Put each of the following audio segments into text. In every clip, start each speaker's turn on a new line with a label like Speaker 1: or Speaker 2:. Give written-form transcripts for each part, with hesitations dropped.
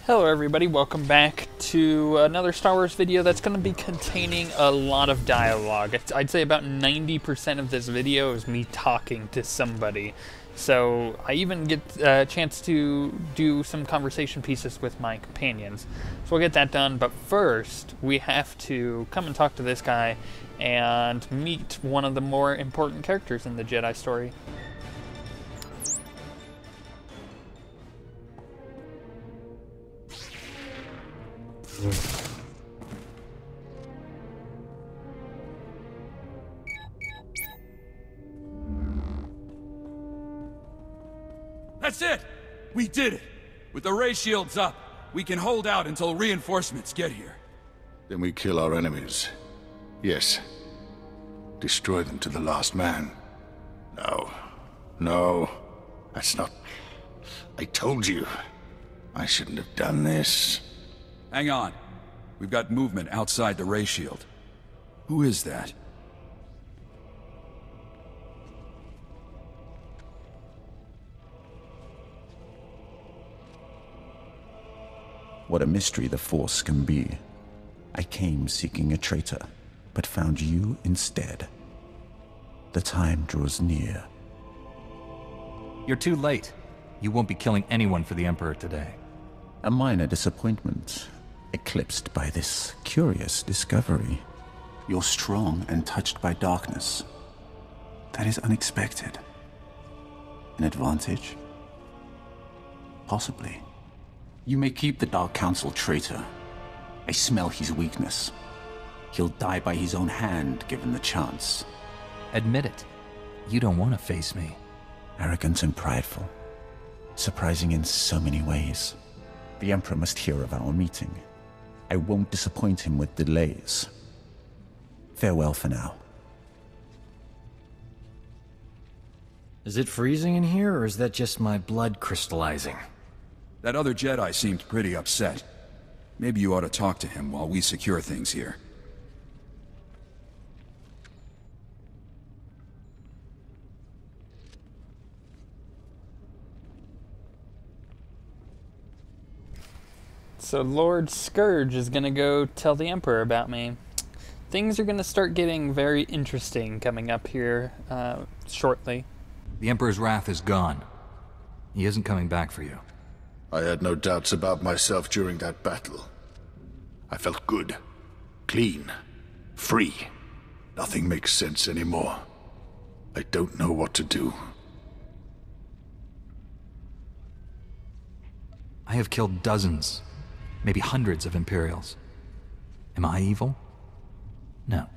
Speaker 1: Hello everybody, welcome back to another Star Wars video that's going to be containing a lot of dialogue. I'd say about 90% of this video is me talking to somebody. So I even get a chance to do some conversation pieces with my companions. So we'll get that done, but first we have to come and talk to this guy and meet one of the more important characters in the Jedi story.
Speaker 2: That's it! We did it! With the ray shields up, we can hold out until reinforcements get here.
Speaker 3: Then we kill our enemies. Yes. Destroy them to the last man. No. That's not... I told you. I shouldn't have done this.
Speaker 2: Hang on. We've got movement outside the ray shield. Who is that?
Speaker 4: What a mystery the Force can be. I came seeking a traitor, but found you instead. The time draws near.
Speaker 5: You're too late. You won't be killing anyone for the Emperor today.
Speaker 4: A minor disappointment, eclipsed by this curious discovery. You're strong and touched by darkness. That is unexpected. An advantage? Possibly. You may keep the Dark Council traitor. I smell his weakness. He'll die by his own hand, given the chance.
Speaker 5: Admit it. You don't want to face me.
Speaker 4: Arrogant and prideful. Surprising in so many ways. The Emperor must hear of our meeting. I won't disappoint him with delays. Farewell for now.
Speaker 6: Is it freezing in here, or is that just my blood crystallizing?
Speaker 2: That other Jedi seemed pretty upset. Maybe you ought to talk to him while we secure things here.
Speaker 1: So Lord Scourge is going to go tell the Emperor about me. Things are going to start getting very interesting coming up here shortly.
Speaker 5: The Emperor's wrath is gone. He isn't coming back for you.
Speaker 3: I had no doubts about myself during that battle. I felt good, clean, free. Nothing makes sense anymore. I don't know what to do.
Speaker 5: I have killed dozens, maybe hundreds of Imperials. Am I evil? No.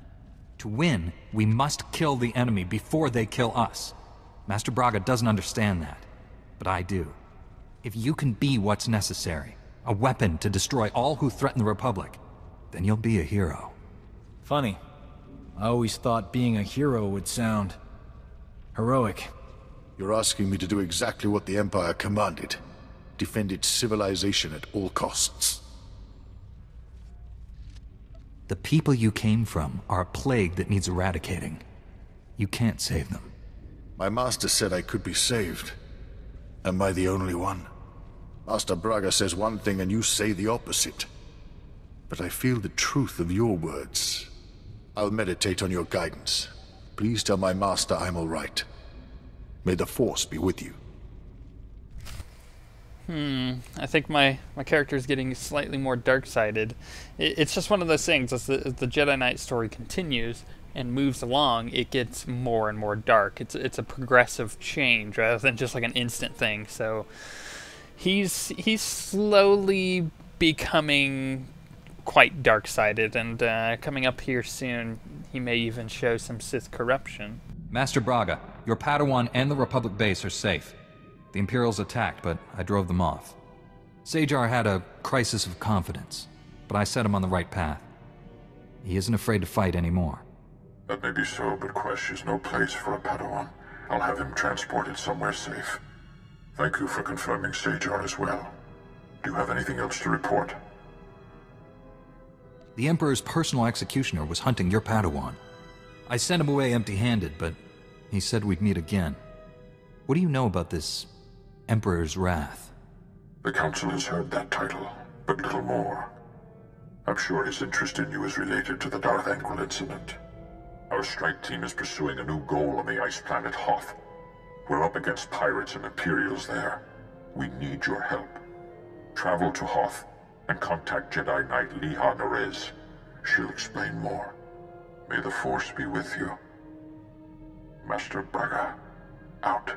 Speaker 5: To win, we must kill the enemy before they kill us. Master Braga doesn't understand that, but I do. If you can be what's necessary, a weapon to destroy all who threaten the Republic, then you'll be a hero.
Speaker 6: Funny. I always thought being a hero would sound heroic.
Speaker 3: You're asking me to do exactly what the Empire commanded. Defend its civilization at all costs.
Speaker 5: The people you came from are a plague that needs eradicating. You can't save them.
Speaker 3: My master said I could be saved. Am I the only one? Master Braga says one thing and you say the opposite. But I feel the truth of your words. I'll meditate on your guidance. Please tell my master I'm all right. May the Force be with you.
Speaker 1: I think my character is getting slightly more dark-sided. It's just one of those things, as the Jedi Knight story continues and moves along, it gets more and more dark. It's a progressive change rather than just like an instant thing. So he's slowly becoming quite dark-sided, and coming up here soon, he may even show some Sith corruption.
Speaker 5: Master Braga, your Padawan and the Republic base are safe. The Imperials attacked, but I drove them off. Sajar had a crisis of confidence, but I set him on the right path. He isn't afraid to fight anymore.
Speaker 7: That may be so, but Quesh is no place for a Padawan. I'll have him transported somewhere safe. Thank you for confirming Sajar as well. Do you have anything else to report?
Speaker 5: The Emperor's personal executioner was hunting your Padawan. I sent him away empty-handed, but he said we'd meet again. What do you know about this Emperor's Wrath?
Speaker 7: The Council has heard that title, but little more. I'm sure his interest in you is related to the Darth Anquil incident. Our strike team is pursuing a new goal on the ice planet Hoth. We're up against pirates and Imperials there. We need your help. Travel to Hoth and contact Jedi Knight Liha Nerez. She'll explain more. May the Force be with you. Master Braga, out.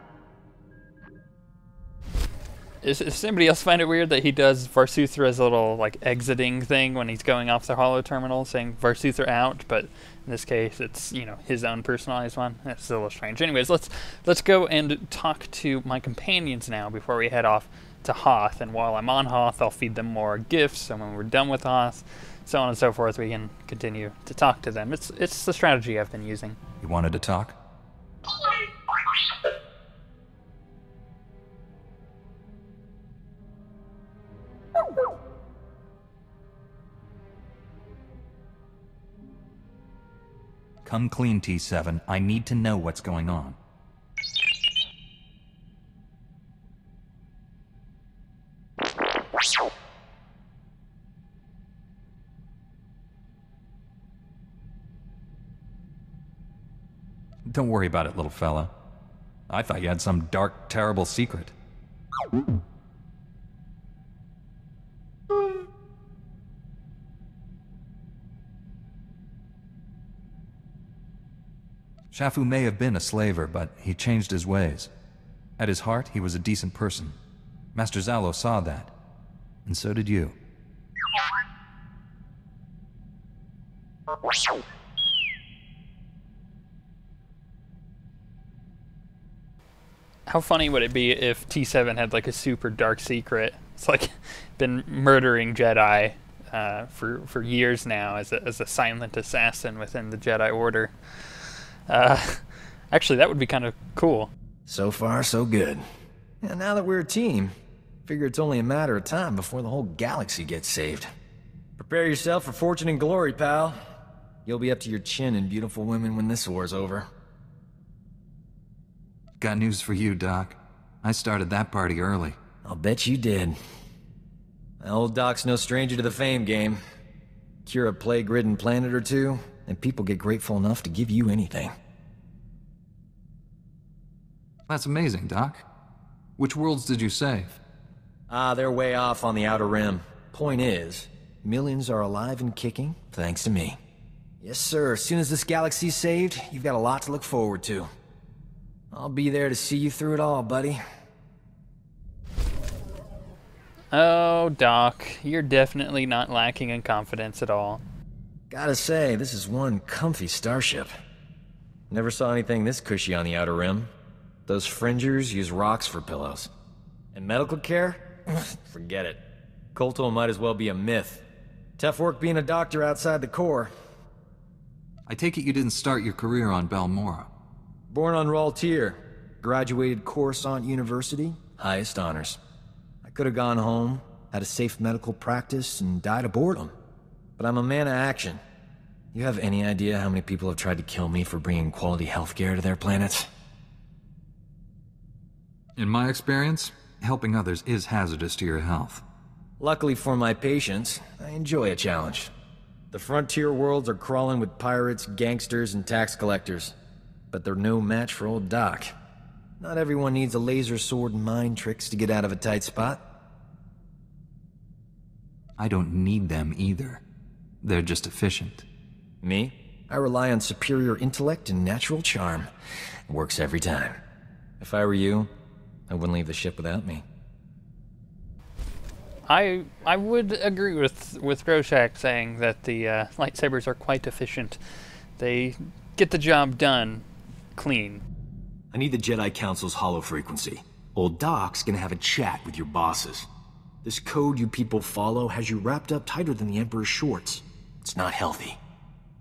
Speaker 1: Does anybody else find it weird that he does Varsuthra's little, like, exiting thing when he's going off the holo terminal, saying Varsuthra out, but in this case it's, you know, his own personalized one? That's a little strange. Anyways, let's go and talk to my companions now before we head off to Hoth, and while I'm on Hoth, I'll feed them more gifts, and when we're done with Hoth, so on and so forth, we can continue to talk to them. It's the strategy I've been using.
Speaker 5: You wanted to talk? Come clean, T7. I need to know what's going on. Don't worry about it, little fella. I thought you had some dark, terrible secret. Shafu may have been a slaver, but he changed his ways. At his heart, he was a decent person. Master Zalo saw that, and so did you.
Speaker 1: How funny would it be if T7 had like a super dark secret? It's like been murdering Jedi for years now as a silent assassin within the Jedi Order. Actually, that would be kind of cool.
Speaker 6: So far, so good. And now that we're a team, figure it's only a matter of time before the whole galaxy gets saved. Prepare yourself for fortune and glory, pal. You'll be up to your chin in beautiful women when this war's over.
Speaker 5: Got news for you, Doc. I started that party early.
Speaker 6: I'll bet you did. Old Doc's no stranger to the fame game. Cure a plague-ridden planet or two, and people get grateful enough to give you anything.
Speaker 5: That's amazing, Doc. Which worlds did you save?
Speaker 6: They're way off on the Outer Rim. Point is, millions are alive and kicking, thanks to me. Yes, sir. As soon as this galaxy's saved, you've got a lot to look forward to. I'll be there to see you through it all, buddy.
Speaker 1: Oh, Doc, you're definitely not lacking in confidence at all.
Speaker 6: Gotta say, this is one comfy starship. Never saw anything this cushy on the Outer Rim. Those fringers use rocks for pillows. And medical care? Forget it. Kolto might as well be a myth. Tough work being a doctor outside the Corps.
Speaker 5: I take it you didn't start your career on Balmora.
Speaker 6: Born on Raltier. Graduated Coruscant University. Highest honors. I could have gone home, had a safe medical practice, and died of boredom. But I'm a man of action. You have any idea how many people have tried to kill me for bringing quality healthcare to their planets?
Speaker 5: In my experience, helping others is hazardous to your health.
Speaker 6: Luckily for my patients, I enjoy a challenge. The frontier worlds are crawling with pirates, gangsters, and tax collectors. But they're no match for old Doc. Not everyone needs a laser sword and mind tricks to get out of a tight spot.
Speaker 5: I don't need them either. They're just efficient.
Speaker 6: Me? I rely on superior intellect and natural charm. It works every time. If I were you, I wouldn't leave the ship without me.
Speaker 1: I would agree with Groshak saying that the lightsabers are quite efficient. They get the job done clean.
Speaker 6: I need the Jedi Council's holo frequency. Old Doc's gonna have a chat with your bosses. This code you people follow has you wrapped up tighter than the Emperor's shorts. It's not healthy.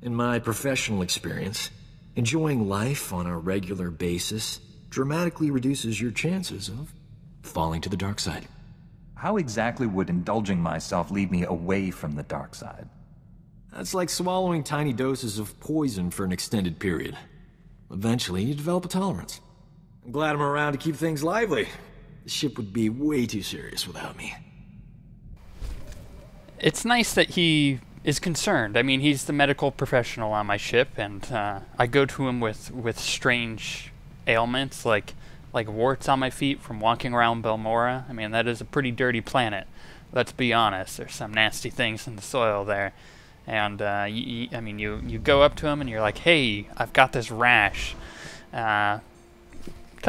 Speaker 6: In my professional experience, enjoying life on a regular basis dramatically reduces your chances of falling to the dark side.
Speaker 5: How exactly would indulging myself lead me away from the dark side?
Speaker 6: That's like swallowing tiny doses of poison for an extended period. Eventually, you develop a tolerance. I'm glad I'm around to keep things lively. The ship would be way too serious without me.
Speaker 1: It's nice that he is concerned. I mean, he's the medical professional on my ship, and I go to him with strange ailments, like warts on my feet from walking around Balmora. I mean, that is a pretty dirty planet. Let's be honest. There's some nasty things in the soil there. And, you go up to him and you're like, hey, I've got this rash. Come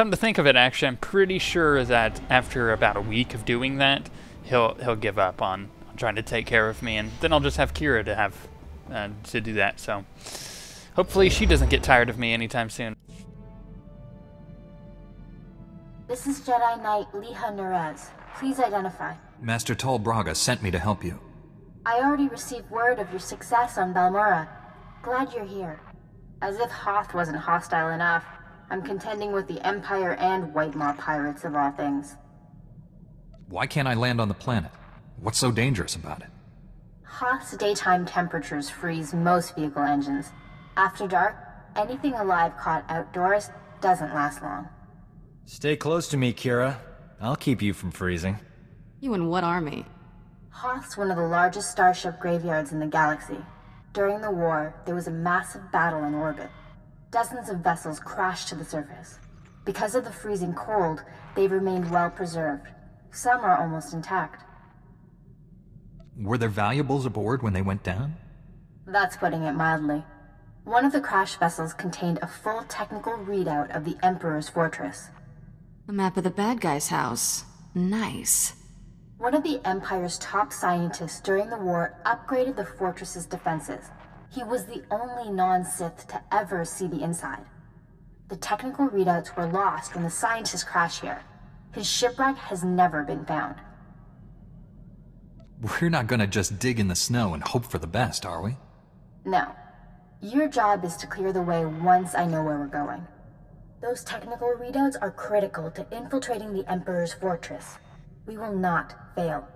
Speaker 1: to think of it, actually, I'm pretty sure that after about a week of doing that, he'll give up on trying to take care of me, and then I'll just have Kira to do that. So hopefully she doesn't get tired of me anytime soon.
Speaker 8: This is Jedi Knight Liha Nerez. Please identify.
Speaker 5: Master Tol Braga sent me to help you.
Speaker 8: I already received word of your success on Balmora. Glad you're here. As if Hoth wasn't hostile enough, I'm contending with the Empire and White Maw pirates of all things.
Speaker 5: Why can't I land on the planet? What's so dangerous about it?
Speaker 8: Hoth's daytime temperatures freeze most vehicle engines. After dark, anything alive caught outdoors doesn't last long.
Speaker 6: Stay close to me, Kira. I'll keep you from freezing.
Speaker 9: You in what army?
Speaker 8: Hoth's one of the largest starship graveyards in the galaxy. During the war, there was a massive battle in orbit. Dozens of vessels crashed to the surface. Because of the freezing cold, they've remained well preserved. Some are almost intact.
Speaker 5: Were there valuables aboard when they went down?
Speaker 8: That's putting it mildly. One of the crash vessels contained a full technical readout of the Emperor's fortress.
Speaker 9: A map of the bad guy's house. Nice.
Speaker 8: One of the Empire's top scientists during the war upgraded the fortress's defenses. He was the only non-Sith to ever see the inside. The technical readouts were lost when the scientists crashed here. His shipwreck has never been found.
Speaker 5: We're not gonna just dig in the snow and hope for the best, are we?
Speaker 8: No. Your job is to clear the way once I know where we're going. Those technical readouts are critical to infiltrating the Emperor's fortress. We will not fail.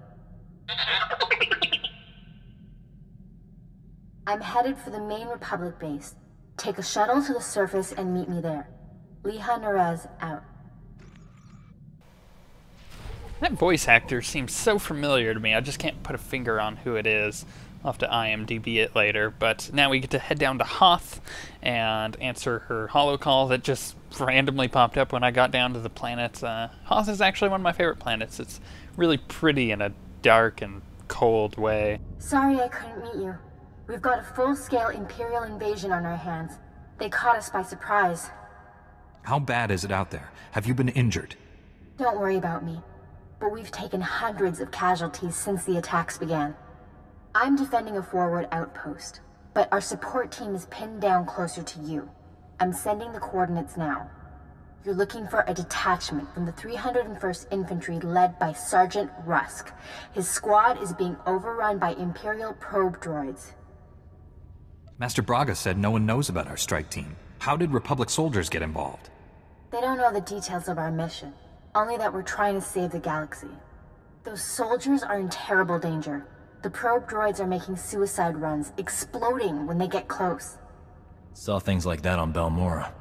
Speaker 8: I'm headed for the main Republic base. Take a shuttle to the surface and meet me there. Liha Nerez out.
Speaker 1: That voice actor seems so familiar to me. I just can't put a finger on who it is. I'll have to IMDb it later. But now we get to head down to Hoth and answer her holocall that just randomly popped up when I got down to the planet. Hoth is actually one of my favorite planets. It's really pretty in a dark and cold way.
Speaker 8: Sorry I couldn't meet you. We've got a full-scale Imperial invasion on our hands. They caught us by surprise.
Speaker 5: How bad is it out there? Have you been injured?
Speaker 8: Don't worry about me. But we've taken hundreds of casualties since the attacks began. I'm defending a forward outpost, but our support team is pinned down closer to you. I'm sending the coordinates now. You're looking for a detachment from the 301st Infantry led by Sergeant Rusk. His squad is being overrun by Imperial probe droids.
Speaker 5: Master Braga said no one knows about our strike team. How did Republic soldiers get involved?
Speaker 8: They don't know the details of our mission, only that we're trying to save the galaxy. Those soldiers are in terrible danger. The probe droids are making suicide runs, exploding when they get close.
Speaker 6: Saw things like that on Balmora.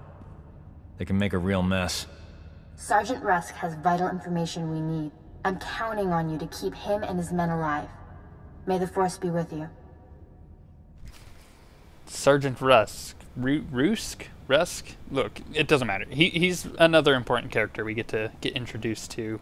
Speaker 6: They can make a real mess.
Speaker 8: Sergeant Rusk has vital information we need. I'm counting on you to keep him and his men alive. May the Force be with you.
Speaker 1: Sergeant Rusk. Rusk? Look, it doesn't matter. He's another important character we get to get introduced to.